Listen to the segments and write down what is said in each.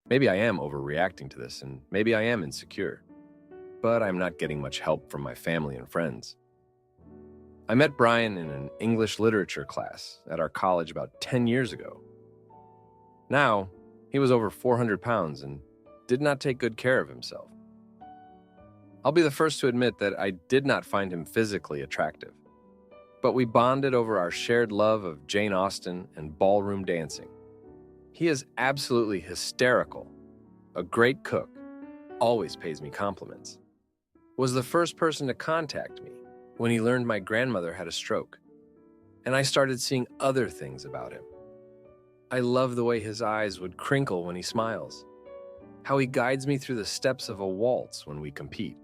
Maybe I am overreacting to this, and maybe I am insecure, but I'm not getting much help from my family and friends. I met Brian in an English literature class at our college about 10 years ago. Now, he was over 400 pounds and did not take good care of himself. I'll be the first to admit that I did not find him physically attractive, but we bonded over our shared love of Jane Austen and ballroom dancing. He is absolutely hysterical, a great cook, always pays me compliments, was the first person to contact me when he learned my grandmother had a stroke, and I started seeing other things about him. I love the way his eyes would crinkle when he smiles, how he guides me through the steps of a waltz when we compete,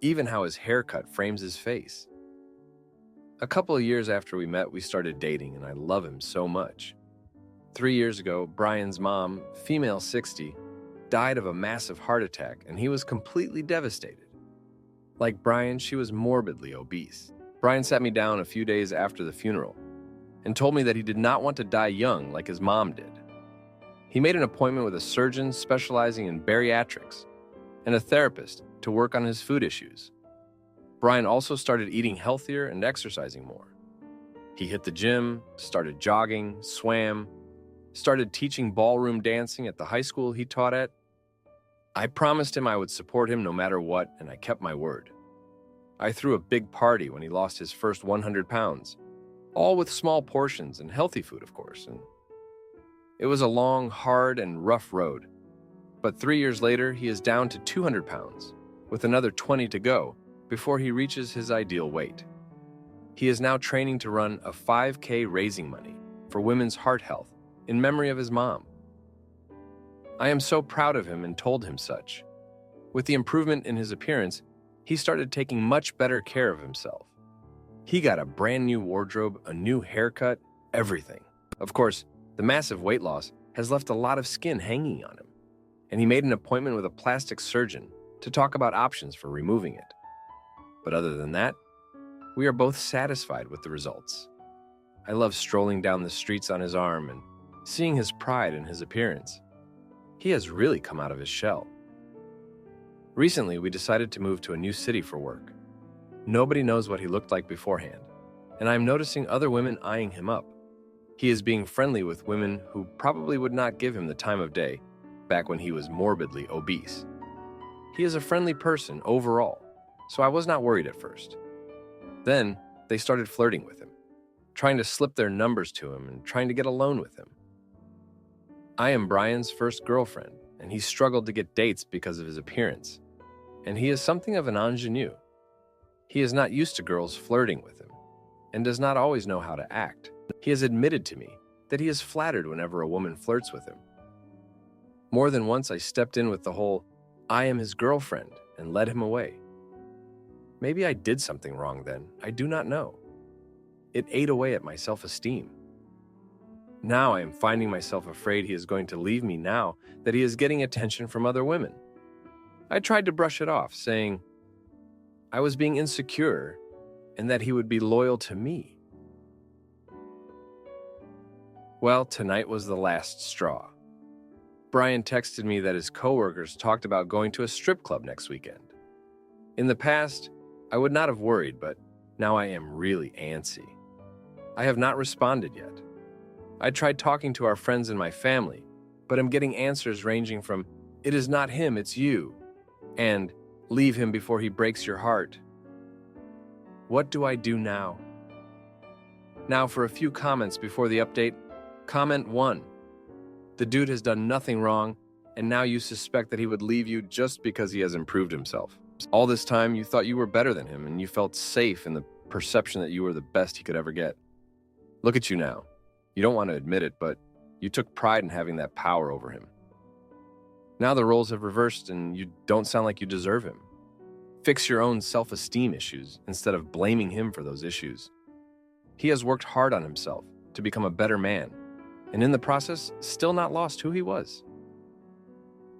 even how his haircut frames his face. A couple of years after we met, we started dating, and I love him so much. 3 years ago, Brian's mom, female 60, died of a massive heart attack, and he was completely devastated. Like Brian, she was morbidly obese. Brian sat me down a few days after the funeral and told me that he did not want to die young like his mom did. He made an appointment with a surgeon specializing in bariatrics and a therapist to work on his food issues. Brian also started eating healthier and exercising more. He hit the gym, started jogging, swam, started teaching ballroom dancing at the high school he taught at. I promised him I would support him no matter what, and I kept my word. I threw a big party when he lost his first 100 pounds, all with small portions and healthy food, of course. And it was a long, hard, and rough road. But 3 years later, he is down to 200 pounds, with another 20 to go before he reaches his ideal weight. He is now training to run a 5K raising money for women's heart health in memory of his mom. I am so proud of him and told him such. With the improvement in his appearance, he started taking much better care of himself. He got a brand new wardrobe, a new haircut, everything. Of course, the massive weight loss has left a lot of skin hanging on him, and he made an appointment with a plastic surgeon to talk about options for removing it. But other than that, we are both satisfied with the results. I love strolling down the streets on his arm and seeing his pride in his appearance. He has really come out of his shell. Recently, we decided to move to a new city for work. Nobody knows what he looked like beforehand, and I'm noticing other women eyeing him up. He is being friendly with women who probably would not give him the time of day back when he was morbidly obese. He is a friendly person overall, so I was not worried at first. Then, they started flirting with him, trying to slip their numbers to him and trying to get alone with him. I am Brian's first girlfriend, and he struggled to get dates because of his appearance. And he is something of an ingenue. He is not used to girls flirting with him, and does not always know how to act. He has admitted to me that he is flattered whenever a woman flirts with him. More than once I stepped in with the whole, I am his girlfriend, and led him away. Maybe I did something wrong then, I do not know. It ate away at my self-esteem. Now I am finding myself afraid he is going to leave me now that he is getting attention from other women. I tried to brush it off, saying I was being insecure and that he would be loyal to me. Well, tonight was the last straw. Brian texted me that his coworkers talked about going to a strip club next weekend. In the past, I would not have worried, but now I am really antsy. I have not responded yet. I tried talking to our friends and my family, but I'm getting answers ranging from, it is not him, it's you, and leave him before he breaks your heart. What do I do now? Now for a few comments before the update. Comment 1. The dude has done nothing wrong, and now you suspect that he would leave you just because he has improved himself. All this time, you thought you were better than him, and you felt safe in the perception that you were the best he could ever get. Look at you now. You don't want to admit it, but you took pride in having that power over him. Now the roles have reversed, and you don't sound like you deserve him. Fix your own self-esteem issues instead of blaming him for those issues. He has worked hard on himself to become a better man, and in the process, still not lost who he was.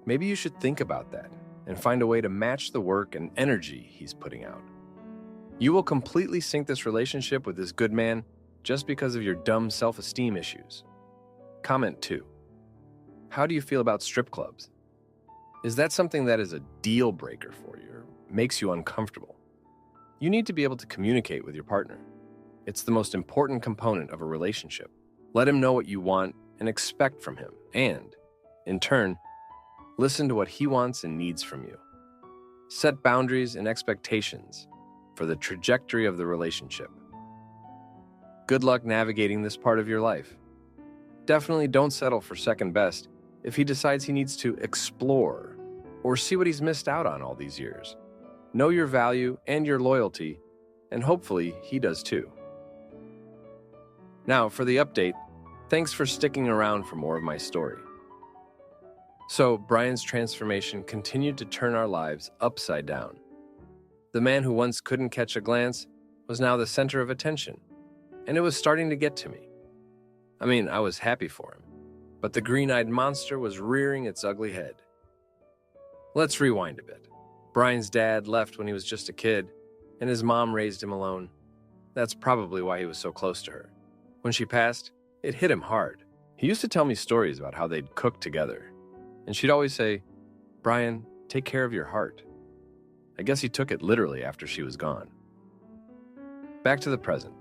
Maybe you should think about that and find a way to match the work and energy he's putting out. You will completely sink this relationship with this good man just because of your dumb self-esteem issues. Comment 2. How do you feel about strip clubs? Is that something that is a deal breaker for you or makes you uncomfortable? You need to be able to communicate with your partner. It's the most important component of a relationship. Let him know what you want and expect from him, and, in turn, listen to what he wants and needs from you. Set boundaries and expectations for the trajectory of the relationship. Good luck navigating this part of your life. Definitely don't settle for second best if he decides he needs to explore or see what he's missed out on all these years. Know your value and your loyalty, and hopefully he does too. Now, for the update, thanks for sticking around for more of my story. So, Brian's transformation continued to turn our lives upside down. The man who once couldn't catch a glance was now the center of attention, and it was starting to get to me. I mean, I was happy for him, but the green-eyed monster was rearing its ugly head. Let's rewind a bit. Brian's dad left when he was just a kid, and his mom raised him alone. That's probably why he was so close to her. When she passed, it hit him hard. He used to tell me stories about how they'd cook together, and she'd always say, "Brian, take care of your heart." I guess he took it literally after she was gone. Back to the present.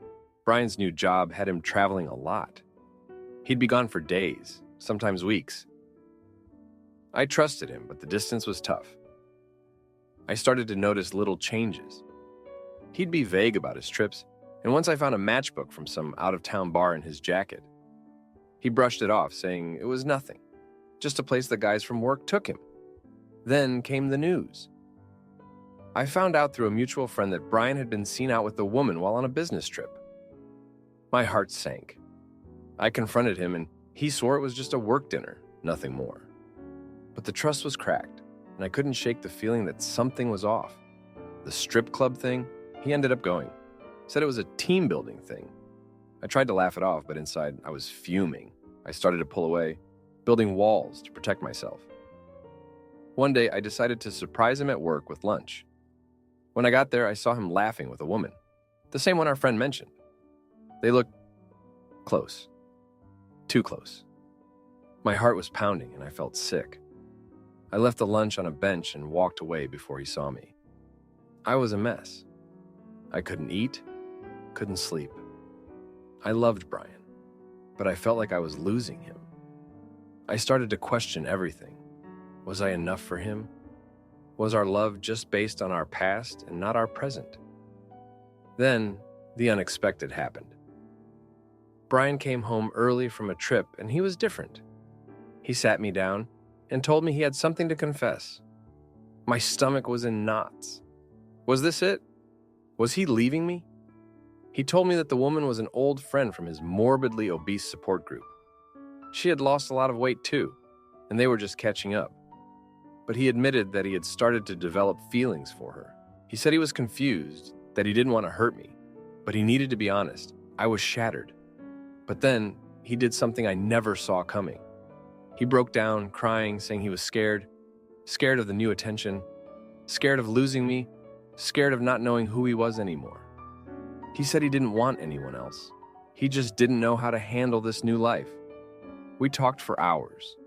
Brian's new job had him traveling a lot. He'd be gone for days, sometimes weeks. I trusted him, but the distance was tough. I started to notice little changes. He'd be vague about his trips, and once I found a matchbook from some out-of-town bar in his jacket. He brushed it off, saying it was nothing, just a place the guys from work took him. Then came the news. I found out through a mutual friend that Brian had been seen out with a woman while on a business trip. My heart sank. I confronted him, and he swore it was just a work dinner, nothing more. But the trust was cracked, and I couldn't shake the feeling that something was off. The strip club thing, he ended up going. Said it was a team-building thing. I tried to laugh it off, but inside I was fuming. I started to pull away, building walls to protect myself. One day, I decided to surprise him at work with lunch. When I got there, I saw him laughing with a woman, the same one our friend mentioned. They looked close. Too close. My heart was pounding, and I felt sick. I left the lunch on a bench and walked away before he saw me. I was a mess. I couldn't eat, couldn't sleep. I loved Brian, but I felt like I was losing him. I started to question everything. Was I enough for him? Was our love just based on our past and not our present? Then, the unexpected happened. Brian came home early from a trip, and he was different. He sat me down and told me he had something to confess. My stomach was in knots. Was this it? Was he leaving me? He told me that the woman was an old friend from his morbidly obese support group. She had lost a lot of weight too, and they were just catching up. But he admitted that he had started to develop feelings for her. He said he was confused, that he didn't want to hurt me, but he needed to be honest. I was shattered. But then, he did something I never saw coming. He broke down, crying, saying he was scared of the new attention, scared of losing me, scared of not knowing who he was anymore. He said he didn't want anyone else. He just didn't know how to handle this new life. We talked for hours.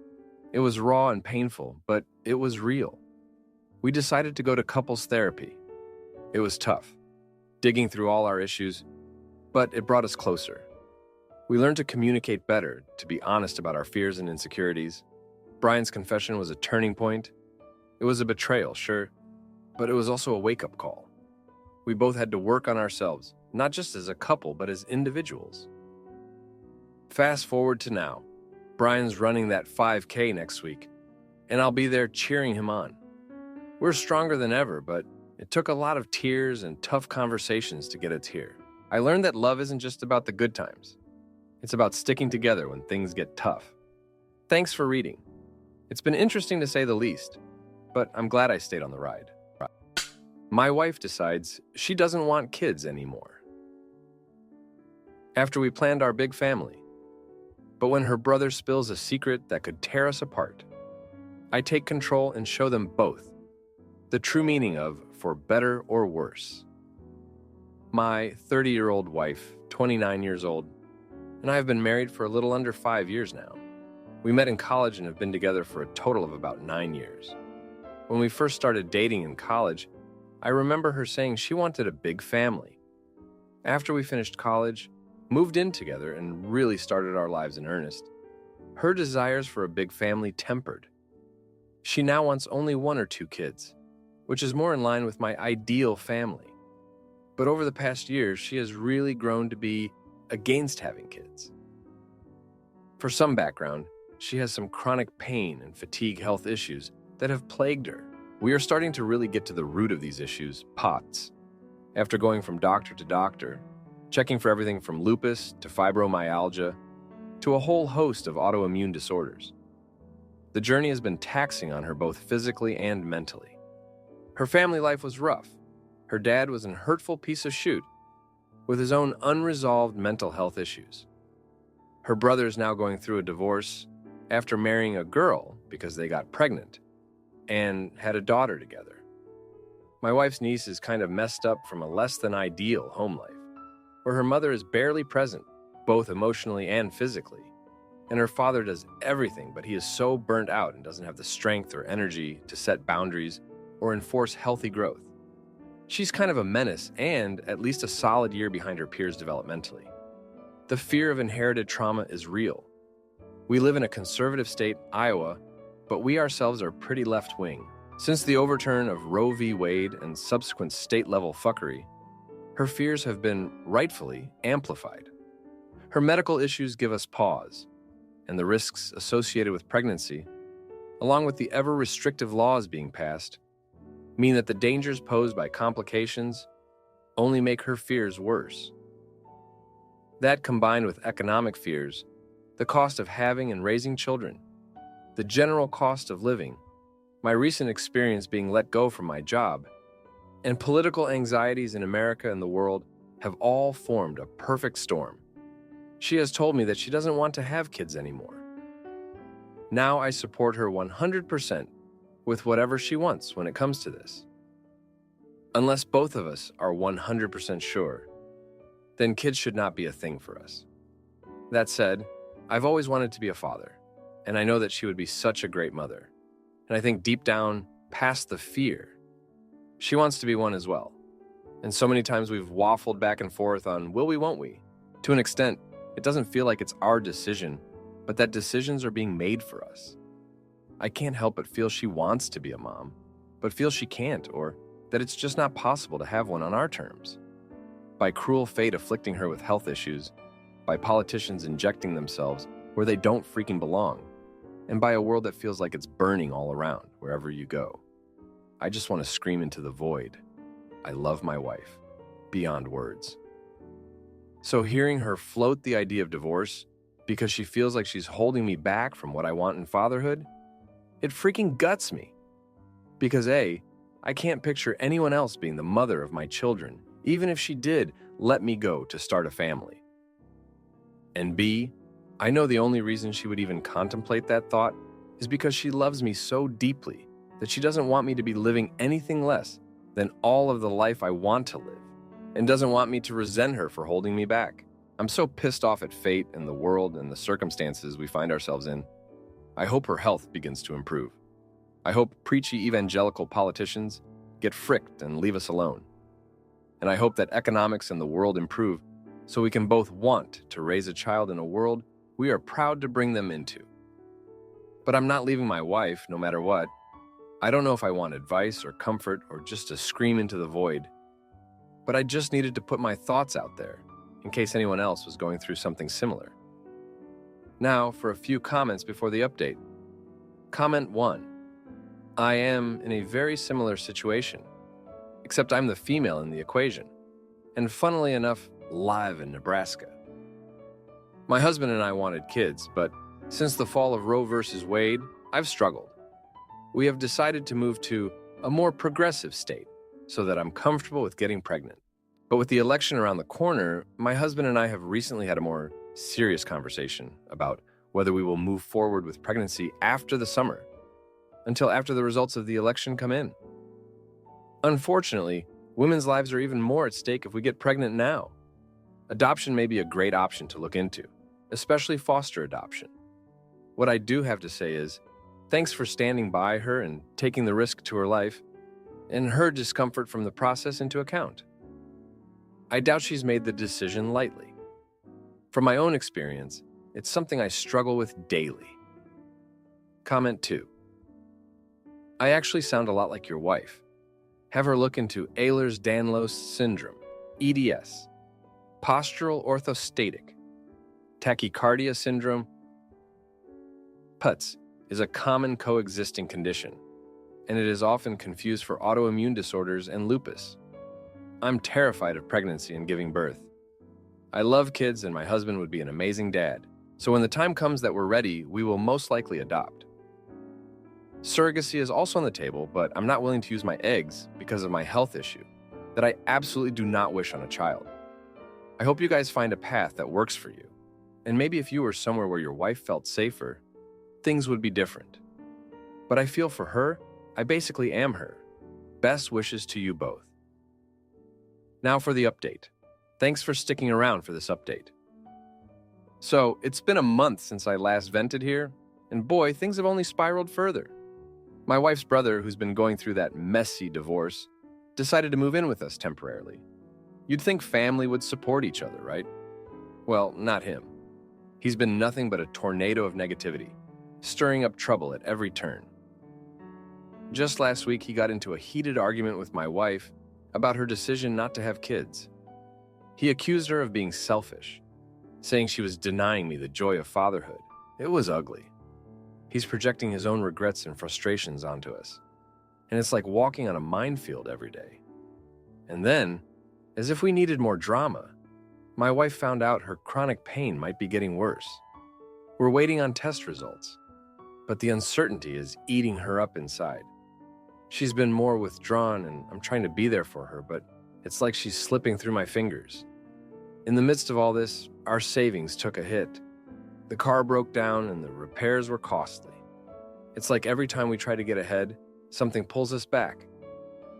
It was raw and painful, but it was real. We decided to go to couples therapy. It was tough, digging through all our issues, but it brought us closer. We learned to communicate better, to be honest about our fears and insecurities. Brian's confession was a turning point. It was a betrayal, sure, but it was also a wake-up call. We both had to work on ourselves, not just as a couple, but as individuals. Fast forward to now. Brian's running that 5K next week, and I'll be there cheering him on. We're stronger than ever, but it took a lot of tears and tough conversations to get us here. I learned that love isn't just about the good times. It's about sticking together when things get tough. Thanks for reading. It's been interesting to say the least, but I'm glad I stayed on the ride. My wife decides she doesn't want kids anymore. After we planned our big family, but when her brother spills a secret that could tear us apart, I take control and show them both the true meaning of for better or worse. My 30-year-old wife, 29 years old, and I have been married for a little under 5 years now. We met in college and have been together for a total of about 9 years. When we first started dating in college, I remember her saying she wanted a big family. After we finished college, moved in together, and really started our lives in earnest, her desires for a big family tempered. She now wants only 1 or 2 kids, which is more in line with my ideal family. But over the past years, she has really grown to be against having kids. For some background, she has some chronic pain and fatigue health issues that have plagued her. We are starting to really get to the root of these issues, POTS. After going from doctor to doctor, checking for everything from lupus to fibromyalgia to a whole host of autoimmune disorders. The journey has been taxing on her both physically and mentally. Her family life was rough. Her dad was an hurtful piece of shit with his own unresolved mental health issues. Her brother is now going through a divorce after marrying a girl because they got pregnant and had a daughter together. My wife's niece is kind of messed up from a less than ideal home life, where her mother is barely present, both emotionally and physically, and her father does everything, but he is so burnt out and doesn't have the strength or energy to set boundaries or enforce healthy growth. She's kind of a menace and at least a solid year behind her peers developmentally. The fear of inherited trauma is real. We live in a conservative state, Iowa, but we ourselves are pretty left-wing. Since the overturn of Roe v. Wade and subsequent state-level fuckery, her fears have been rightfully amplified. Her medical issues give us pause, and the risks associated with pregnancy, along with the ever-restrictive laws being passed, mean that the dangers posed by complications only make her fears worse. That, combined with economic fears, the cost of having and raising children, the general cost of living, my recent experience being let go from my job, and political anxieties in America and the world have all formed a perfect storm. She has told me that she doesn't want to have kids anymore. Now I support her 100% with whatever she wants when it comes to this. Unless both of us are 100% sure, then kids should not be a thing for us. That said, I've always wanted to be a father, and I know that she would be such a great mother. And I think deep down, past the fear, she wants to be one as well. And so many times we've waffled back and forth on will we, won't we? To an extent, it doesn't feel like it's our decision, but that decisions are being made for us. I can't help but feel she wants to be a mom, but feels she can't, or that it's just not possible to have one on our terms. By cruel fate afflicting her with health issues, by politicians injecting themselves where they don't freaking belong, and by a world that feels like it's burning all around wherever you go. I just want to scream into the void. I love my wife, beyond words. So hearing her float the idea of divorce because she feels like she's holding me back from what I want in fatherhood, it freaking guts me. Because A, I can't picture anyone else being the mother of my children, even if she did let me go to start a family. And B, I know the only reason she would even contemplate that thought is because she loves me so deeply that she doesn't want me to be living anything less than all of the life I want to live, and doesn't want me to resent her for holding me back. I'm so pissed off at fate and the world and the circumstances we find ourselves in. I hope her health begins to improve. I hope preachy evangelical politicians get fricked and leave us alone. And I hope that economics and the world improve so we can both want to raise a child in a world we are proud to bring them into. But I'm not leaving my wife, no matter what. I don't know if I want advice or comfort or just to scream into the void. But I just needed to put my thoughts out there, in case anyone else was going through something similar. Now, for a few comments before the update. Comment 1. I am in a very similar situation, except I'm the female in the equation, and funnily enough, live in Nebraska. My husband and I wanted kids, but since the fall of Roe versus Wade, I've struggled. We have decided to move to a more progressive state so that I'm comfortable with getting pregnant. But with the election around the corner, my husband and I have recently had a more serious conversation about whether we will move forward with pregnancy after the summer, until after the results of the election come in. Unfortunately, women's lives are even more at stake if we get pregnant now. Adoption may be a great option to look into, especially foster adoption. What I do have to say is, thanks for standing by her and taking the risk to her life and her discomfort from the process into account. I doubt she's made the decision lightly. From my own experience, it's something I struggle with daily. Comment 2. I actually sound a lot like your wife. Have her look into Ehlers-Danlos syndrome, EDS, postural orthostatic, tachycardia syndrome. PUTS is a common coexisting condition, and it is often confused for autoimmune disorders and lupus. I'm terrified of pregnancy and giving birth. I love kids and my husband would be an amazing dad, so when the time comes that we're ready, we will most likely adopt. Surrogacy is also on the table, but I'm not willing to use my eggs because of my health issue that I absolutely do not wish on a child. I hope you guys find a path that works for you, and maybe if you were somewhere where your wife felt safer, things would be different. But I feel for her, I basically am her. Best wishes to you both. Now for the update. Thanks for sticking around for this update. So, it's been a month since I last vented here, and boy, things have only spiraled further. My wife's brother, who's been going through that messy divorce, decided to move in with us temporarily. You'd think family would support each other, right? Well, not him. He's been nothing but a tornado of negativity, stirring up trouble at every turn. Just last week, he got into a heated argument with my wife about her decision not to have kids. He accused her of being selfish, saying she was denying me the joy of fatherhood. It was ugly. He's projecting his own regrets and frustrations onto us. And it's like walking on a minefield every day. And then, as if we needed more drama, my wife found out her chronic pain might be getting worse. We're waiting on test results, but the uncertainty is eating her up inside. She's been more withdrawn and I'm trying to be there for her, but it's like she's slipping through my fingers. In the midst of all this, our savings took a hit. The car broke down and the repairs were costly. It's like every time we try to get ahead, something pulls us back.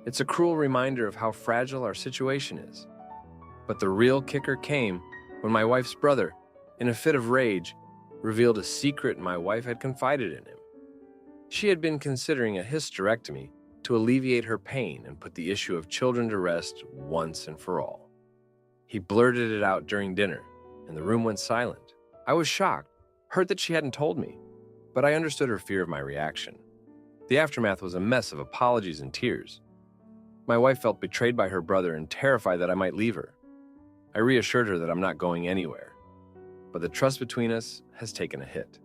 It's a cruel reminder of how fragile our situation is. But the real kicker came when my wife's brother, in a fit of rage, revealed a secret my wife had confided in him. She had been considering a hysterectomy to alleviate her pain and put the issue of children to rest once and for all. He blurted it out during dinner, and the room went silent. I was shocked, hurt that she hadn't told me, but I understood her fear of my reaction. The aftermath was a mess of apologies and tears. My wife felt betrayed by her brother and terrified that I might leave her. I reassured her that I'm not going anywhere, but the trust between us has taken a hit.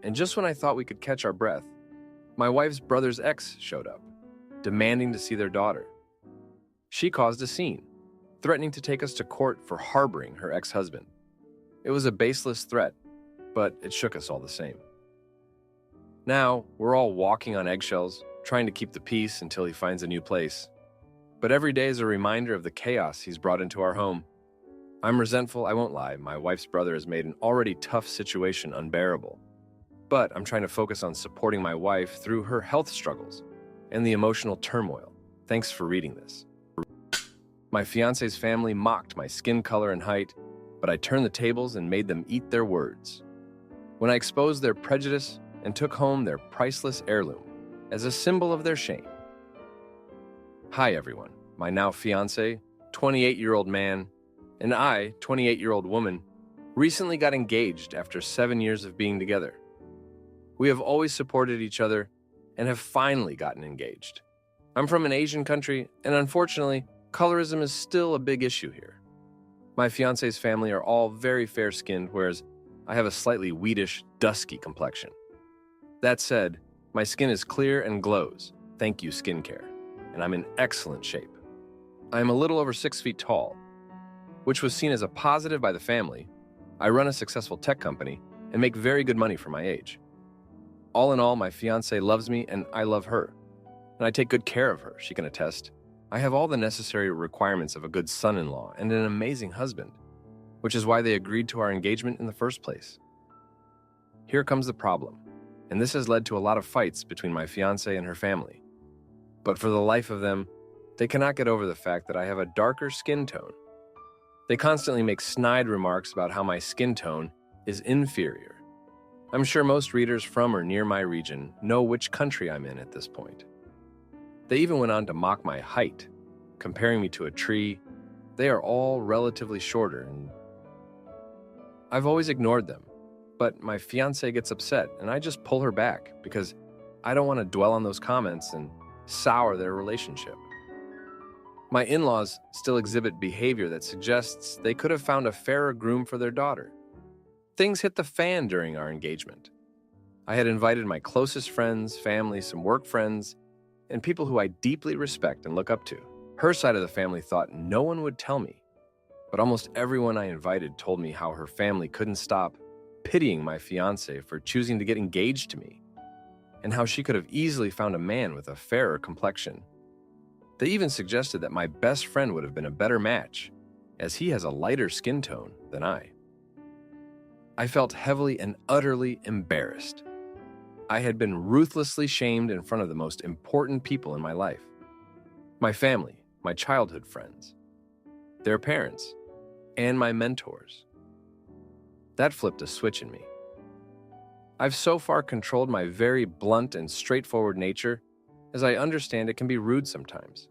And just when I thought we could catch our breath, my wife's brother's ex showed up, demanding to see their daughter. She caused a scene, threatening to take us to court for harboring her ex-husband. It was a baseless threat, but it shook us all the same. Now, we're all walking on eggshells, trying to keep the peace until he finds a new place. But every day is a reminder of the chaos he's brought into our home. I'm resentful, I won't lie. My wife's brother has made an already tough situation unbearable. But I'm trying to focus on supporting my wife through her health struggles and the emotional turmoil. Thanks for reading this. My fiance's family mocked my skin color and height, but I turned the tables and made them eat their words. When I exposed their prejudice and took home their priceless heirloom as a symbol of their shame. Hi everyone, my now fiance, 28-year-old man, and I, 28-year-old woman, recently got engaged after 7 years of being together. We have always supported each other and have finally gotten engaged. I'm from an Asian country, and unfortunately, colorism is still a big issue here. My fiance's family are all very fair-skinned, whereas I have a slightly wheatish, dusky complexion. That said, my skin is clear and glows, thank you skincare, and I'm in excellent shape. I am a little over 6 feet tall, which was seen as a positive by the family. I run a successful tech company and make very good money for my age. All in all, my fiancée loves me and I love her. And I take good care of her, she can attest. I have all the necessary requirements of a good son-in-law and an amazing husband, which is why they agreed to our engagement in the first place. Here comes the problem, and this has led to a lot of fights between my fiancée and her family. But for the life of them, they cannot get over the fact that I have a darker skin tone. They constantly make snide remarks about how my skin tone is inferior. I'm sure most readers from or near my region know which country I'm in at this point. They even went on to mock my height, comparing me to a tree. They are all relatively shorter, and I've always ignored them. But my fiance gets upset, and I just pull her back because I don't want to dwell on those comments and sour their relationship. My in-laws still exhibit behavior that suggests they could have found a fairer groom for their daughter. Things hit the fan during our engagement. I had invited my closest friends, family, some work friends, and people who I deeply respect and look up to. Her side of the family thought no one would tell me, but almost everyone I invited told me how her family couldn't stop pitying my fiance for choosing to get engaged to me, and how she could have easily found a man with a fairer complexion. They even suggested that my best friend would have been a better match, as he has a lighter skin tone than I. I felt heavily and utterly embarrassed. I had been ruthlessly shamed in front of the most important people in my life. My family, my childhood friends, their parents, and my mentors. That flipped a switch in me. I've so far controlled my very blunt and straightforward nature, as I understand it can be rude sometimes.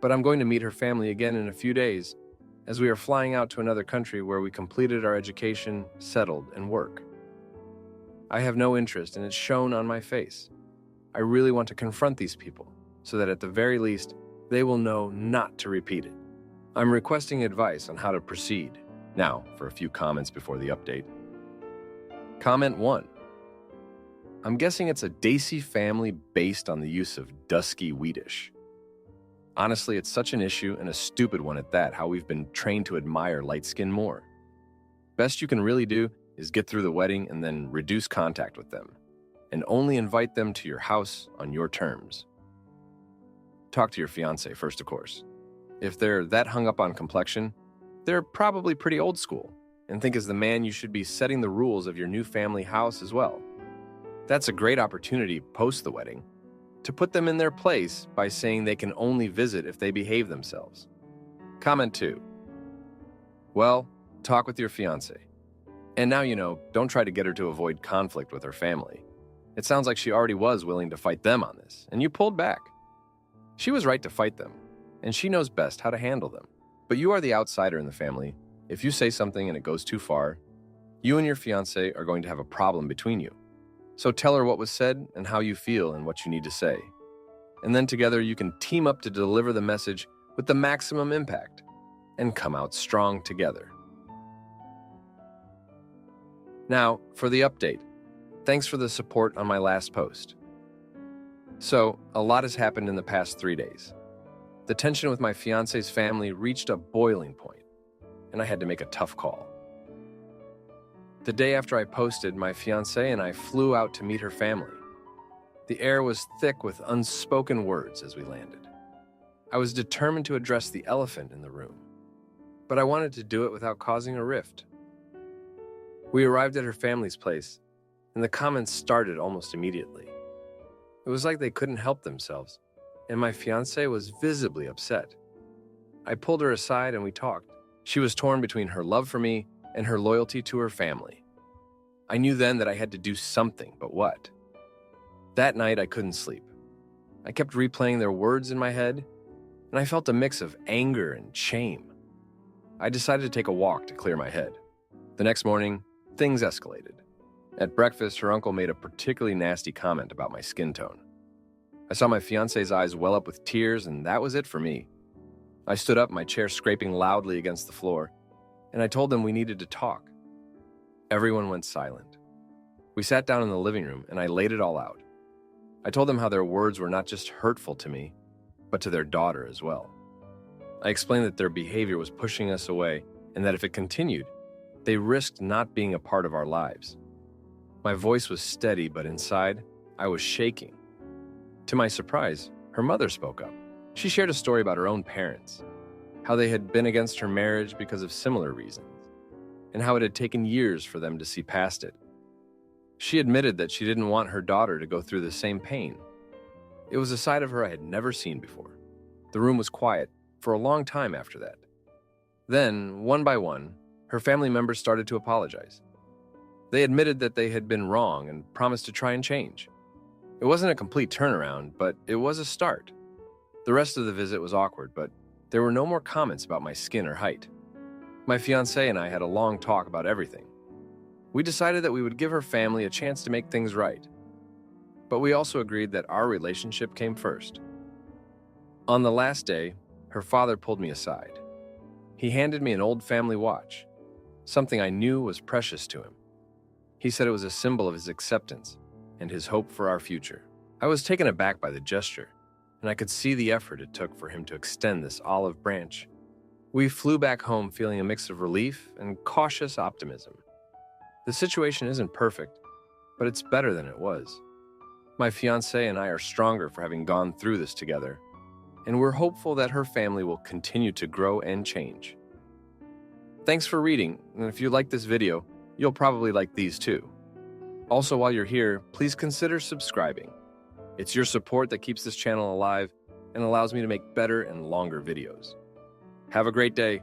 But I'm going to meet her family again in a few days, as we are flying out to another country where we completed our education, settled, and work. I have no interest, and it's shown on my face. I really want to confront these people, so that at the very least, they will know not to repeat it. I'm requesting advice on how to proceed. Now, for a few comments before the update. Comment 1. I'm guessing it's a Daisy family based on the use of dusky Wheatish. Honestly, it's such an issue, and a stupid one at that, how we've been trained to admire light skin more. Best you can really do is get through the wedding and then reduce contact with them, and only invite them to your house on your terms. Talk to your fiance first, of course. If they're that hung up on complexion, they're probably pretty old school, and think as the man you should be setting the rules of your new family house as well. That's a great opportunity post the wedding to put them in their place by saying they can only visit if they behave themselves. Comment 2. Well, talk with your fiance. And now you know, don't try to get her to avoid conflict with her family. It sounds like she already was willing to fight them on this, and you pulled back. She was right to fight them, and she knows best how to handle them. But you are the outsider in the family. If you say something and it goes too far, you and your fiance are going to have a problem between you. So tell her what was said and how you feel and what you need to say. And then together you can team up to deliver the message with the maximum impact and come out strong together. Now, for the update. Thanks for the support on my last post. So, a lot has happened in the past 3 days. The tension with my fiance's family reached a boiling point, and I had to make a tough call. The day after I posted, my fiancé and I flew out to meet her family. The air was thick with unspoken words as we landed. I was determined to address the elephant in the room, but I wanted to do it without causing a rift. We arrived at her family's place, and the comments started almost immediately. It was like they couldn't help themselves, and my fiancé was visibly upset. I pulled her aside and we talked. She was torn between her love for me and her loyalty to her family. I knew then that I had to do something, but what? That night I couldn't sleep. I kept replaying their words in my head, and I felt a mix of anger and shame. I decided to take a walk to clear my head. The next morning, things escalated. At breakfast, her uncle made a particularly nasty comment about my skin tone. I saw my fiance's eyes well up with tears, and that was it for me. I stood up, my chair scraping loudly against the floor, and I told them we needed to talk. Everyone went silent. We sat down in the living room, and I laid it all out. I told them how their words were not just hurtful to me, but to their daughter as well. I explained that their behavior was pushing us away, and that if it continued, they risked not being a part of our lives. My voice was steady, but inside, I was shaking. To my surprise, her mother spoke up. She shared a story about her own parents, how they had been against her marriage because of similar reasons, and how it had taken years for them to see past it. She admitted that she didn't want her daughter to go through the same pain. It was a side of her I had never seen before. The room was quiet for a long time after that. Then, one by one, her family members started to apologize. They admitted that they had been wrong and promised to try and change. It wasn't a complete turnaround, but it was a start. The rest of the visit was awkward, but there were no more comments about my skin or height. My fiancée and I had a long talk about everything. We decided that we would give her family a chance to make things right. But we also agreed that our relationship came first. On the last day, her father pulled me aside. He handed me an old family watch, something I knew was precious to him. He said it was a symbol of his acceptance and his hope for our future. I was taken aback by the gesture, and I could see the effort it took for him to extend this olive branch. We flew back home feeling a mix of relief and cautious optimism. The situation isn't perfect, but it's better than it was. My fiancée and I are stronger for having gone through this together, and we're hopeful that her family will continue to grow and change. Thanks for reading, and if you like this video, you'll probably like these too. Also, while you're here, please consider subscribing. It's your support that keeps this channel alive and allows me to make better and longer videos. Have a great day.